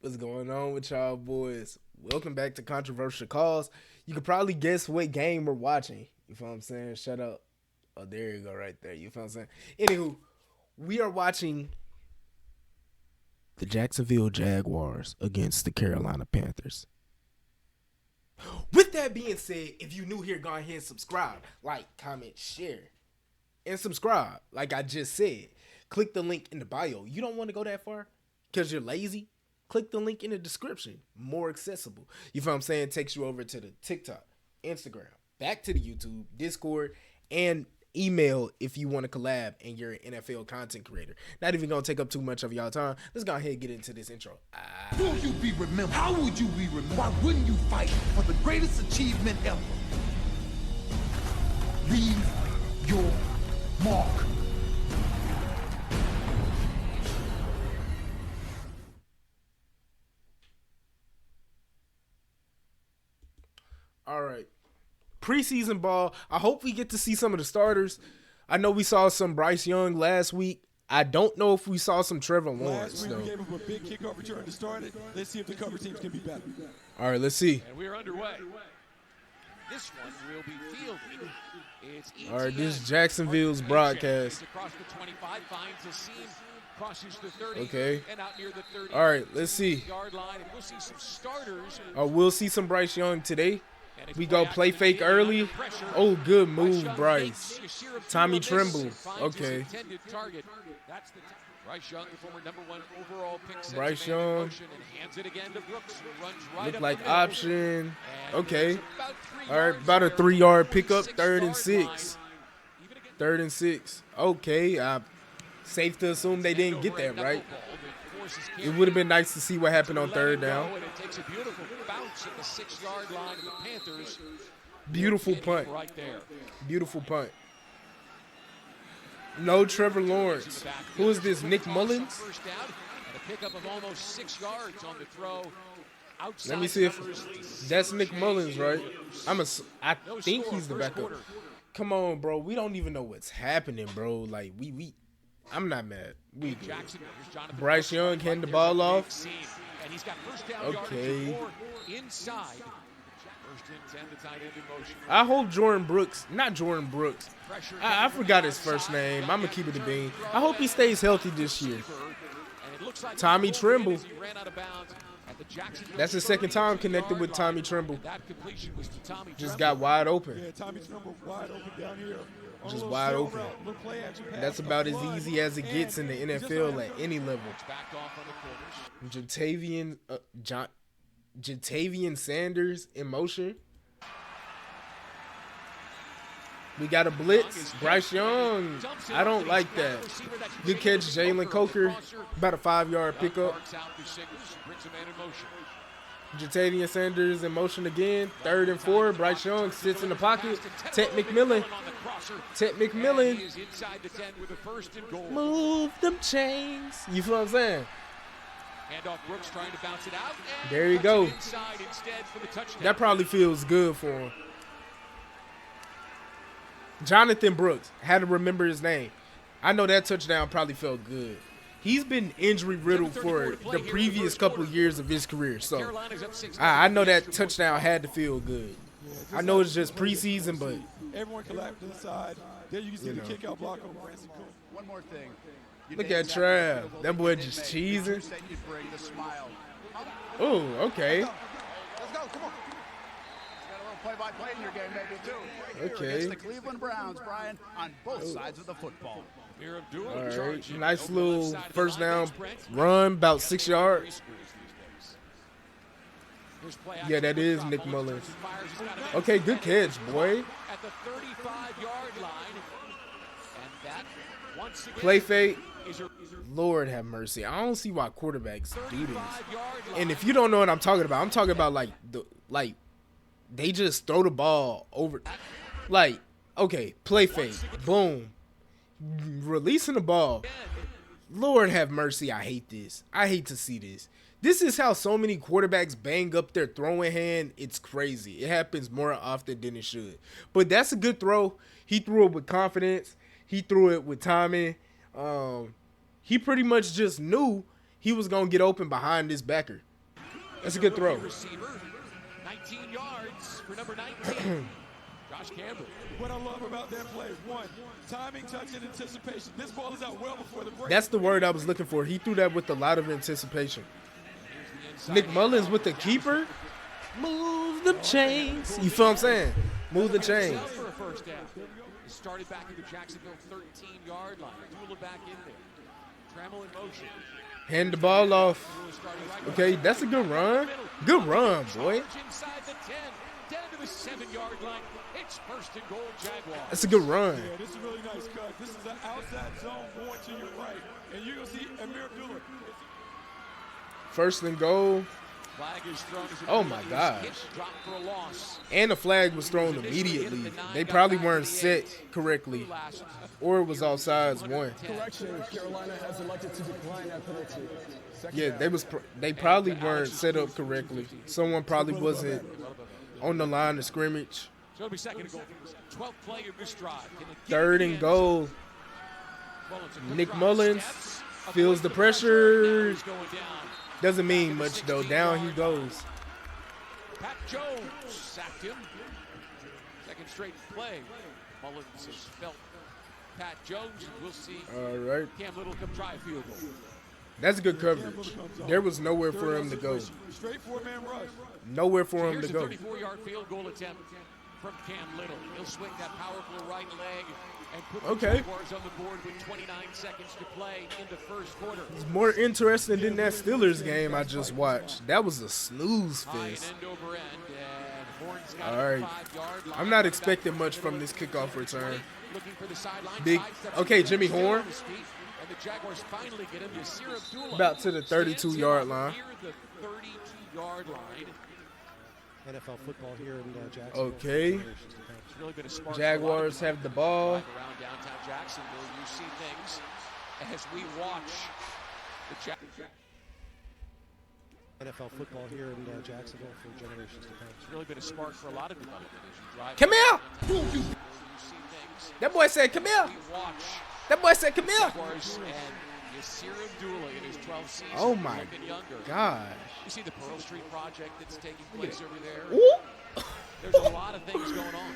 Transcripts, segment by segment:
What's going on with y'all boys? Welcome back to Controversial Calls. You could probably guess what game we're watching. You feel what I'm saying? Shut up. Oh, there you go, right there. You feel what I'm saying? Anywho, we are watching the Jacksonville Jaguars against the Carolina Panthers. With that being said, if you're new here, go ahead and subscribe, like, comment, share, and subscribe. Like I just said, click the link in the bio. You don't want to go that far because you're lazy? Click the link in the description. More accessible. You feel what I'm saying? Takes you over to the TikTok, Instagram, back to the YouTube, Discord, and email if you want to collab and you're an NFL content creator. Not even going to take up too much of y'all time. Let's go ahead and get into this intro. Will you be remembered? How would you be remembered? Why wouldn't you fight for the greatest achievement ever? Leave your mark. All right. Preseason ball. I hope we get to see some of the starters. I know we saw some Bryce Young last week. I don't know if we saw some Trevor Lawrence, Last week though. we gave him a big kickoff return to start it. Let's see if the cover teams can be better. All right, let's see. And we're underway. This one will be fielded. It's All right, this ETN. is Jacksonville's broadcast. Across the 25, finds a seam, crosses the 30, Okay. and out near the 30. All right, let's see. Yard line, and we'll see some starters. We'll see some Bryce Young today. And it's We go play action fake beginning early. under pressure. Oh, good move, Young Bryce. makes Yashir a Tommy miss, Tremble. finds his Okay. intended target. That's the Bryce Young, the former #1 overall pick, sends Bryce a man in Young. motion and hands it again to Brooks, who runs right Look up like the middle. option. And Okay. it's about 3 All right, yards about a there. 3-yard pickup, 46 third and yard 6. line. Even against 3rd and 6. Okay, safe to assume they didn't get that, right? It would have been nice to see what happened on 3rd down. And it takes a beautiful bounce at the 6-yard line of the Panthers. Beautiful Hitting punt. right there. Beautiful punt. No Trevor Lawrence. Who is this, Nick Mullins? First down and a pickup of almost 6 yards on the throw. Outside Let me see if numbers. that's Nick Mullins, right? I No think score, he's the first backup. quarter. Come on, bro. We don't even know what's happening, bro. Like I'm not mad. We good. Jacksonville. Here's Jonathan Bryce Brooks Young right handing the there. ball Big off. seam. And he's got first down Okay. yardage or inside. First and 10, the tight end in motion. I hope not Jordan Brooks. Pressure I coming from forgot the his first outside. name. I'm going to keep it a Got bean. throw I hope he stays healthy this year. And it looks like Tommy he pulled Tremble. in as he ran out of bounds at the Jacksonville That's his second time connected with 32-yard Tommy line. Tremble. That completion was to Tommy Just Tremble. got wide open. Yeah, Tommy Tremble wide open down here. On a Just little wide sail open. route, little play action pass, That's a about as flood, easy as it gets in the and just NFL like at any level. Backed off on the corners. Jatavian Sanders in motion. We got a blitz. Bryce Young. I don't like that. Good catch, Jalen Coker. About a 5-yard pickup. Jatavian Sanders in motion again. 3rd and 4. Bryce Young sits in the pocket. Ted McMillan. Move them chains. You feel what I'm saying? Handoff Brooks trying to bounce it out. And There you cuts go. it inside instead for the touchdown. That probably feels good for him. Jonathan Brooks. Had to remember his name. I know that touchdown probably felt good. He's been injury riddled for the previous couple of years of his career. So Carolina's up 6-0. I know that touchdown had to feel good. I know it's just preseason, but Everyone collapsed to the side. There you can see You the know. kick out block on Branson Cook. One more thing. You look named at that Trav. field goal That boy they just made. cheesing. You said you'd bring the smile. Oh, okay. Let's go, come on. You got a little play-by-play in your game, maybe, too. Right here Okay. against the Cleveland Browns, Brian, on both sides of the football. Here Abdul All right. charging Nice over the left little side of the first line. down Thanks, Brent. run, about 6 yards. Here's play Yeah, action. that is Drop. Nick Mullins Mullins. turns and fires. He's got it. Okay, good catch, boy. At the 35-yard line. And that, once again, Play fake. is a Lord have mercy. I don't see why quarterbacks do this. 35-yard line. And if you don't know what I'm talking about like they just throw the ball over. Like, okay, play fake, boom, releasing the ball. Lord have mercy. I hate this. I hate to see this. This is how so many quarterbacks bang up their throwing hand. It's crazy. It happens more often than it should. But that's a good throw. He threw it with confidence. He threw it with timing. He pretty much just knew he was going to get open behind this backer. That's a good throw. Receiver, 19 yards for number 19. Josh Campbell. What I love about that play, one, timing, touch, and anticipation. This ball is out well before the break. That's the word I was looking for. He threw that with a lot of anticipation. Nick Mullins with the keeper. Move the chains. You feel what I'm saying? Move the chains. For a first down. He started back at the Jacksonville 13-yard line. Dula back in there. Trammell in motion. Hand the ball off. Okay, that's a good run. Good run, boy. Inside the 10, down to the 7-yard line. It's first and goal, Jaguars. That's a good run. Yeah, this is a really nice cut. This is an outside zone going to your right. And you're going to see Amir Abdullah. First and goal. Flag is thrown as Oh, my gosh. Dropped for a loss. And the flag was thrown immediately. They probably weren't set correctly. Or it was offsides one. Correction, Carolina has elected to decline that penalty. Yeah, they probably weren't set up correctly. Someone probably wasn't on the line of scrimmage. So it'll be second and goal. 12th play of this drive. Third and goal. Nick Mullins feels the pressure. Doesn't mean much though. Down he goes. Pat Jones sacked him. Second straight play. Mullins has felt Pat Jones. We'll see. All right. Cam Little come try a field goal. That's good coverage. There was nowhere for him to go. Straight four-man rush. Nowhere for him to go. Here's a 34-yard field goal attempt from Cam Little. He'll swing that powerful right leg and put the Jaguars on the board with 29 seconds to play in the first quarter. It's more interesting than that Steelers game I just watched. That was a snooze fest. All right. I'm not expecting much from this kickoff return. Big. Okay, Jimmy Horn. And the Jaguars finally get him to Yasir Abdullah. About to the 32-yard line. Near the 32-yard line. NFL football here in Jacksonville. Okay. Really been a smart Jaguars have the ball. around downtown Jacksonville. You see things as we watch the NFL football here in Jacksonville for generations to come. It's really been a spark for a lot of development as you drive. Come here. You see things That boy said, come here. we watch. That boy said, come here. Jaguars and Yasir Abdullah in his 12th season. Oh, my looking younger. gosh. You see the Pearl Street project that's taking place over there. Ooh. There's a lot of things going on.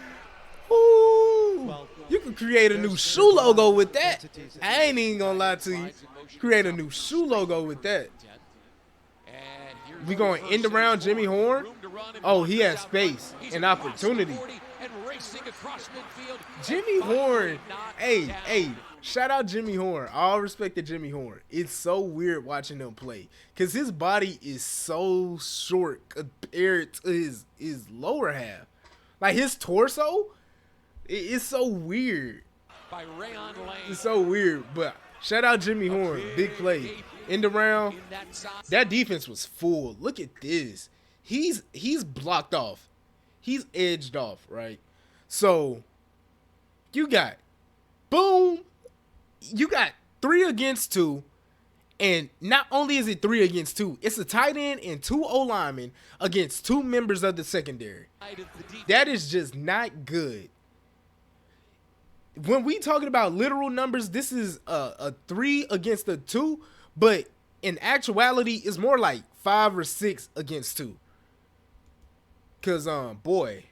Ooh. You can create a new shoe logo with that. I ain't even gonna lie to you. Create a new shoe logo with that. We going end around Jimmy Horn? Oh, he has space and opportunity. Jimmy Horn. Hey, shout out Jimmy Horn. All respect to Jimmy Horn. It's so weird watching him play because his body is so short compared to his lower half. Like his torso, it's so weird. It's so weird, but shout out Jimmy Horn. Big play. End around. That defense was full. Look at this. He's blocked off. He's edged off, right? So you got boom. You got 3 against 2. And not only is it 3 against 2, it's a tight end and 2 O-linemen against 2 members of the secondary. That is just not good. When we talking about literal numbers, this is a 3 against a 2, but in actuality, it's more like 5 or 6 against 2. Cause boy,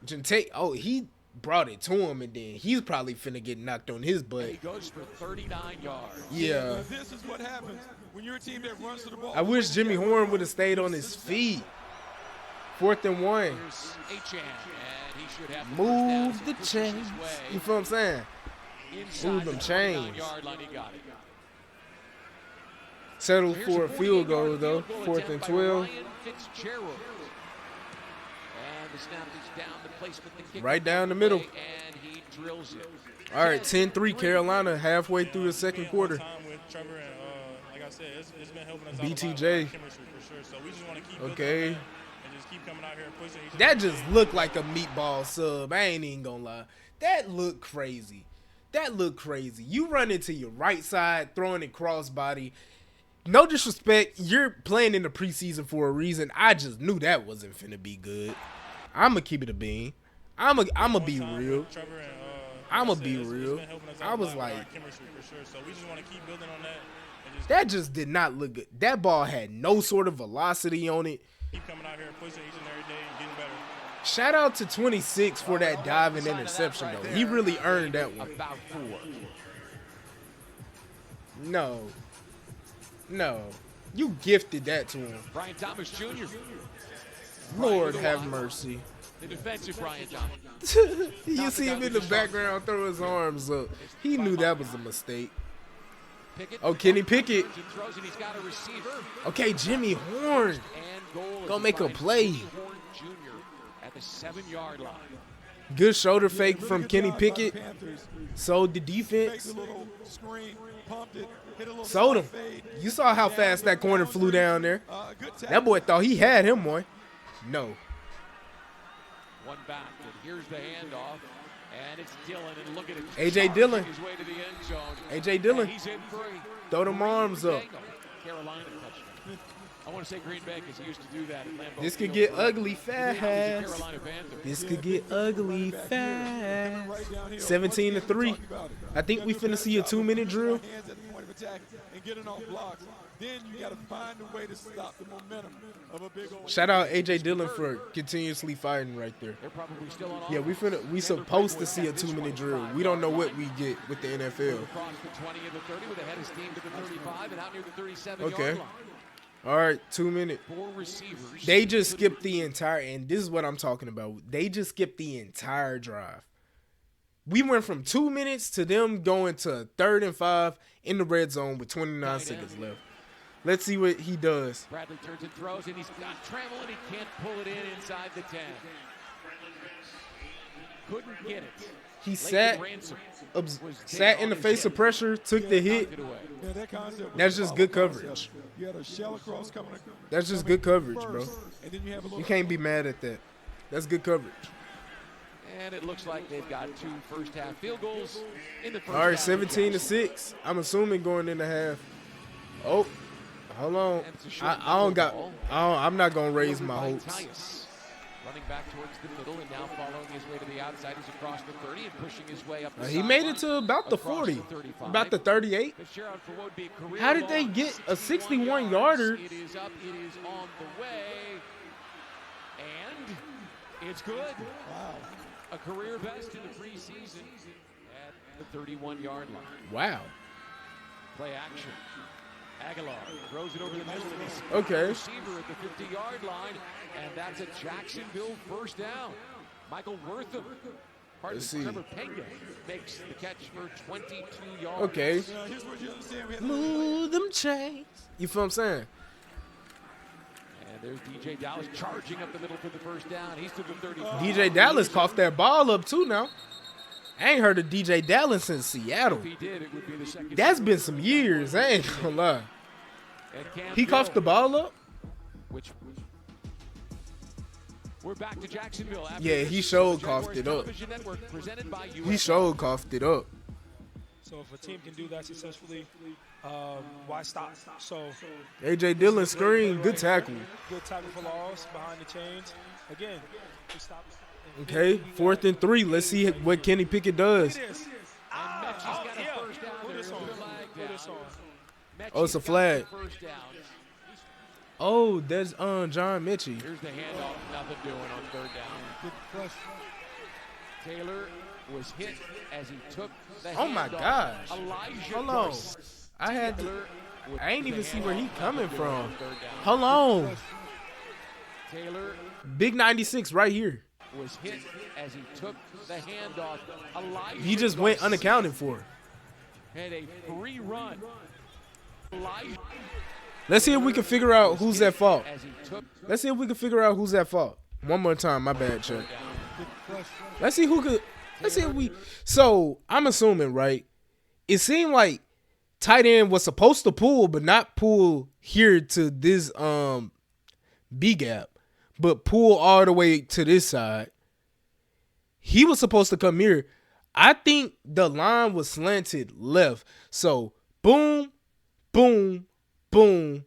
Jante, he brought it to him, and then he's probably finna get knocked on his butt. He goes for 39 yards. Yeah. This is what happens when you're a team that runs to the ball. I wish Jimmy Horn would have stayed on his feet. 4th and 1. Here's Achane, and he should have Move the chains. You feel what I'm saying? Move them chains. Line, he got it. Settled for a field goal, though. 4th and 12. Ryan Fitzgerald. And the snap is down the placement. The kick Right down the middle. And he drills it. All right, 10-3 Carolina halfway through the second quarter. Like I said, it's been helping us BTJ. for sure. So we just want to keep Okay. and just keep coming out here and pushing each other. That just looked like a meatball sub. I ain't even gonna lie. That looked crazy. You run into your right side, throwing it crossbody. No disrespect, you're playing in the preseason for a reason. I just knew that wasn't finna be good. I'ma keep it a bean. I'ma be real. I'ma be real. I was like, chemistry for sure. So we just want to keep building on that That just did not look good. That ball had no sort of velocity on it. Keep coming out here and pushing each and every day and getting better. Shout out to 26 for that diving interception, though. He really earned that one. About 4. No. You gifted that to him. Brian Thomas Jr. Lord have mercy. The defensive Brian Thomas. You see him in the background throw his arms up. He knew that was a mistake. Oh, Kenny Pickett. He throws and he's got a receiver. Okay, Jimmy Horn. And goal Gonna make a play. Horn Jr. at the 7-yard line. Good shoulder fake from Kenny Pickett. Sold the defense. Sold him. You saw how fast that corner flew down there. That boy thought he had him, boy. No. One back, and here's the handoff, and it's Dillon, and look at it. A.J. Dillon. His way to the end zone. A.J. Dillon. And he's in free. Throw them arms up. Carolina touchdown. I want to say Green Bay because he used to do that at Lambeau This could Field. get ugly fast. Carolina Panthers. This could get ugly fast. 17-3. I think we finna see a 2-minute drill. Hands at the point of attack and getting off blocks. Then you got to find a way to stop the momentum of a big old. Shout out A.J. Dillon for continuously fighting right there. They're probably still on Yeah, we supposed to see a 2-minute drill. We don't know what we get with the NFL. across the 20 and the 30 with a head of steam to the 35 and out near the 37-yard Okay. line. All right, 2 minute. 4 receivers. They just skipped the entire, and this is what I'm talking about. They just skipped the entire drive. We went from 2 minutes to them going to 3rd and 5 in the red zone with 29 seconds left. Let's see what he does. Bradley turns and throws, and he's got Trammell, and he can't pull it in inside the 10. Couldn't get it. He sat in the face of pressure, took the hit. Yeah, that concept That's just good coverage. You had a shell across coming. That's just good coverage, bro. And then you have a little. You can't be mad at that. That's good coverage. And it looks like they've got 2 first-half field goals in the first All right, half. 17-6. I'm assuming going into half. Oh, hold on. I'm not gonna raise my hopes. Tyus, running back towards the middle and now following his way to the outside. He's across the 30 and pushing his way up the He made it to sideline, about the across 40, 35. about the 38. Fitzgerald for what would be a career How did they long get a 61 61-yarder? yards. It is up. It is on the way. And it's good. Wow. A career best in the preseason at the 31-yard line. Wow. Play action. Aguilar throws it over the middle and he's Okay. receiver at the 50-yard line, and that's a Jacksonville first down. Michael Wortham, Let's see. Trevor Penga makes the catch for 22 yards. Okay. Here's what you understand. We had Move them chains. You feel what I'm saying? And there's DJ Dallas charging up the middle for the first down. He's to the 35. DJ Dallas coughed that ball up too now. I ain't heard of DJ Dallas since Seattle. If he did, it would be the second. That's been some years. I ain't gonna lie. And Cam He coughed the Gill, ball up? which we're back to Jacksonville. After Yeah, this. he showed Jaguars coughed it up. Television Network, presented by He US showed coughed it up. So if a team can do that successfully, why stop? So A.J. Dillon screen, good tackle. good tackle for loss behind the chains. Again, we stop. Okay, 4th and 3. Let's see what Kenny Pickett does. This. And Mechie's got a yeah. first down. Put There's this a on. flag Put down. this on. Oh, it's a Mechie's got flag. the first down. Oh, that's John Mitchie. Here's the handoff. Nothing doing on 3rd down. Taylor was hit as he took the Oh my handoff. gosh. Elijah Hold on. Garcia I had to, with I ain't the even see where he handoff. coming Nothing doing from. on 3rd down. Hold on. Taylor Big 96 right here. was hit as he took the handoff. Elijah He just went Garcia unaccounted for. had a free run. Elijah Let's see if we can figure out who's at fault. as he took Let's see if we can figure out who's at fault. One more time, my bad, Chuck. Let's see who could. Let's see if we. So I'm assuming, right? It seemed like tight end was supposed to pull, but not pull here to this B gap, but pull all the way to this side. He was supposed to come here. I think the line was slanted left. So boom, boom, boom,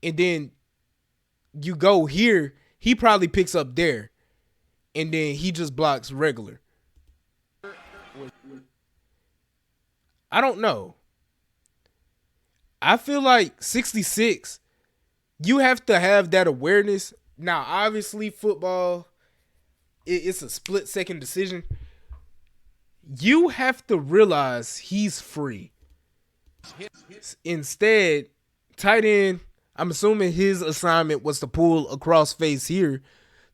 and then you go here. He probably picks up there, and then he just blocks regular. I don't know. I feel like 66, you have to have that awareness. Now, obviously, football, it's a split-second decision. You have to realize he's free. Instead, tight end, I'm assuming his assignment was to pull across face here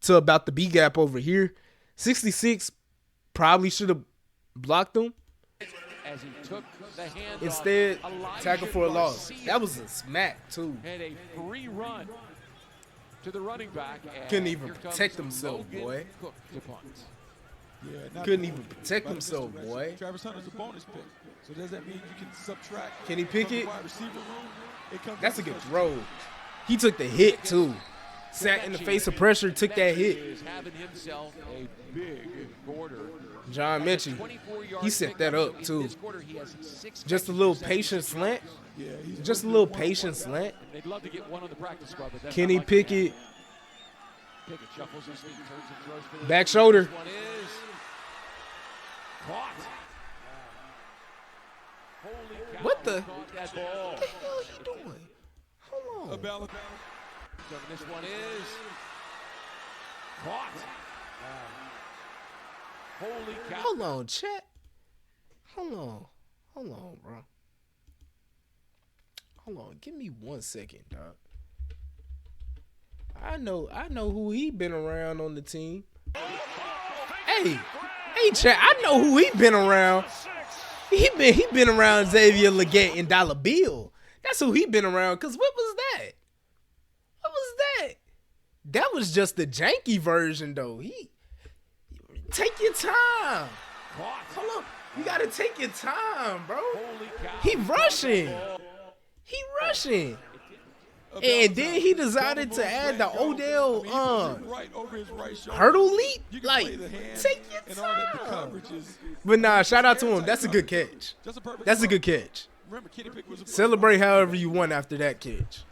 to about the B gap over here. 66 probably should have blocked him. As he took the hand Instead, tackle for a loss. That was a smack, too. And a free run to the running back. Couldn't even protect himself, boy. Yeah, Couldn't even protect himself, boy. Travis Hunter's a bonus pick. So does that mean you can subtract? Can he pick it? Wide receiver room? That's a good throw. He took the hit, too. Sat in the face of pressure, took that hit. John Mitchell, he set that up, too. Just a little patient slant. Just a little patient slant. Kenny Pickett. Back shoulder. What the hell are you doing? Hold on. This one is caught. Holy cow. Hold on, chat. Hold on, bro. Hold on. Give me 1 second, dog. I know who he been around on the team. Hey, chat. I know who he been around. He been around Xavier Legette and Dollar Bill. That's who he been around. Cause what was that? What was that? That was just the janky version, though. Take your time. Hold on. You gotta take your time, bro. He rushing. And then he decided to add the Odell hurdle leap. Like, take your time. But nah, shout out to him. That's a good catch. That's a good catch. Celebrate however you want after that catch.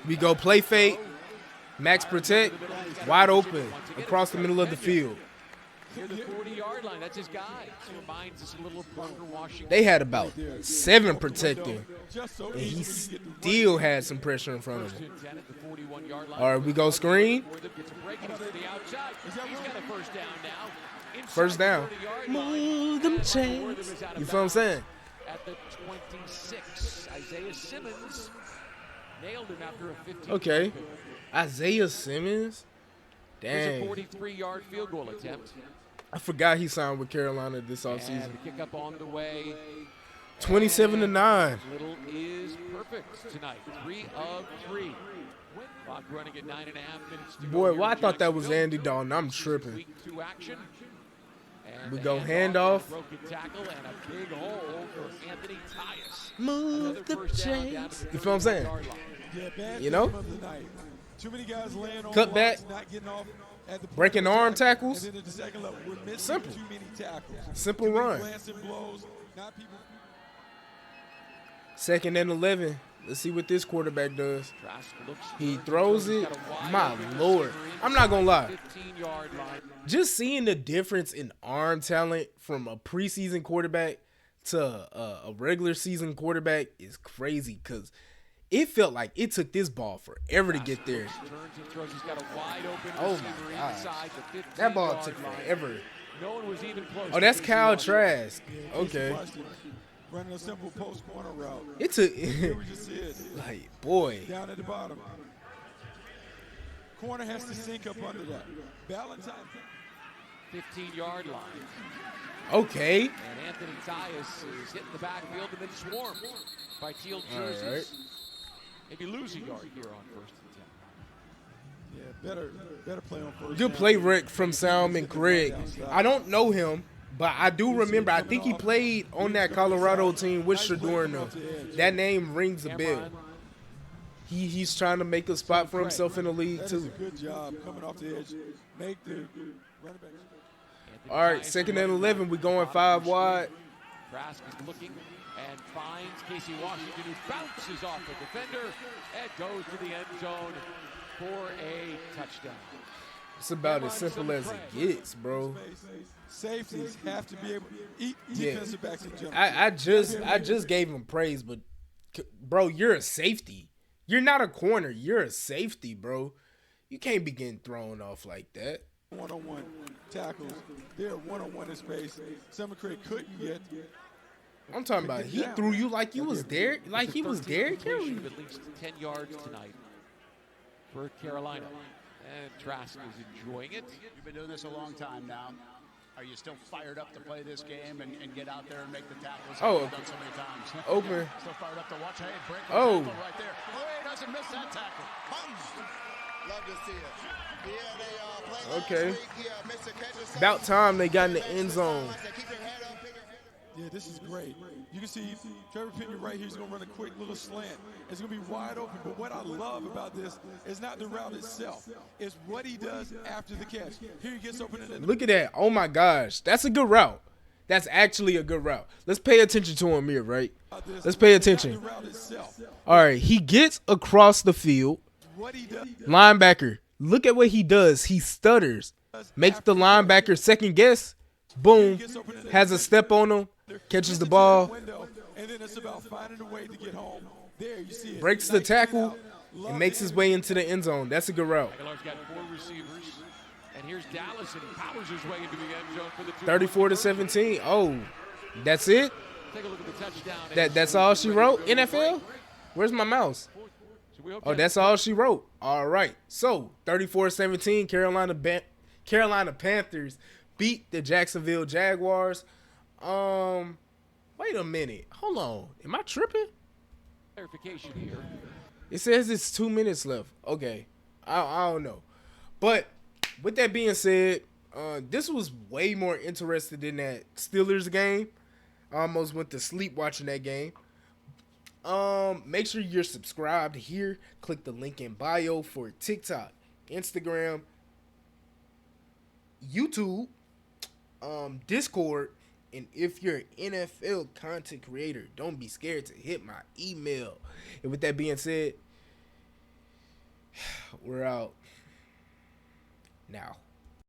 We go play fake, max protect, wide open across the middle of the field. Near the 40-yard line, that's his guy. Reminds us a little of Parker Washington. They had about 7 protecting, and he still had some pressure in front of him. All right, we go screen. First down. Move them chains. You feel what I'm saying? At the 26, Isaiah Simmons nailed him after a 15. Okay, Isaiah Simmons. Dang. There's a 43-yard field goal attempt. I forgot he signed with Carolina this offseason. The kick up on the way. 27-9. Little is perfect tonight. 3 of 3. Clock running at 9.5 minutes to Boy, go. well, I thought that was Andy Dalton. I'm tripping. Week 2 action. We go handoff. Broken tackle and a big hole for Anthony Tyus. Move the chains. You feel what I'm saying? You know? Too many guys laying on Cut back. not getting off at the Breaking arm tackles. and then at the second level, we're missing Simple. too many tackles. Simple Too many run. glancing blows, not people. 2nd and 11. Let's see what this quarterback does. He throws it. My Lord. I'm not going to lie. 15-yard line. Just seeing the difference in arm talent from a preseason quarterback to a regular season quarterback is crazy because it felt like it took this ball forever to get there. Oh, my gosh. That ball took forever. No one was even close. Oh, that's Kyle Trask. Okay. Running a simple post corner route. It took, Here we just see it. like, boy. Down at the bottom. Corner has to sink up under that. Valentine. 15-yard line. Okay. And Anthony Tyus is hitting the backfield and then swarmed by teal jerseys. All right. Maybe lose a yard here on 1st and 10. Yeah, better play on first. Good down. play, Rick, from Salmon Craig. I don't know him, but I do remember. I think he played on that Colorado team with Shador. That name rings a bell. He's trying to make a spot for himself in the league, That is too. a good job coming off the edge. Make the running back. All right, 2nd and 11. We going 5 wide. Trask is looking and finds Casey Washington, who bounces off the defender and goes to the end zone for a touchdown. It's about as simple as it gets, bro. Safeties have to be able to eat defensive backs in general. I just gave him praise, but bro, you're a safety. You're not a corner. You're a safety, bro. You can't be getting thrown off like that. One-on-one tackles. They're one-on-one in space. Summer Craig couldn't get. I'm talking about he threw you like you was there, like he was Derrick Henry. At least 10 yards tonight for Carolina. And Trask is enjoying it. You've been doing this a long time now. Are you still fired up to play this game and get out there and make the tackles? Oh, You've done so many times. Open. Still fired up to watch. Hey, break the Oh. tackle right there. Oh, he doesn't miss that tackle. Love to see it. Yeah, they played Okay. last week. Yeah, missed a catch or About time they got in the end zone. Keep your head up, pick your head up. Yeah, this is great. You can see Trevor Penny right here is going to run a quick little slant. It's going to be wide open. But what I love about this is not the route itself. It's what he does after the catch. Here he gets open. Look at that. Oh, my gosh. That's a good route. That's actually a good route. Let's pay attention to him here, right? Let's pay attention. All right. He gets across the field. Linebacker. Look at what he does. He stutters. Makes the linebacker second guess. Boom. Has a step on him. Catches the ball. And then it's about finding a way to get home. There you see it. Breaks the tackle and makes his way into the end zone. That's a good route. Aguilar's got 4 receivers. And here's Dallas, and he powers his way into the end zone for the 34-17. Oh, that's it? Take a look at the touchdown. That's all she wrote? NFL? Where's my mouse? Oh, that's all she wrote. All right. So, 34-17, Carolina Panthers beat the Jacksonville Jaguars. Wait a minute. Hold on. Am I tripping? Clarification here. It says it's 2 minutes left. Okay. I don't know. But with that being said, this was way more interested in that Steelers game. I almost went to sleep watching that game. Make sure you're subscribed here. Click the link in bio for TikTok, Instagram, YouTube, Discord, and if you're an NFL content creator, don't be scared to hit my email. And with that being said, we're out now.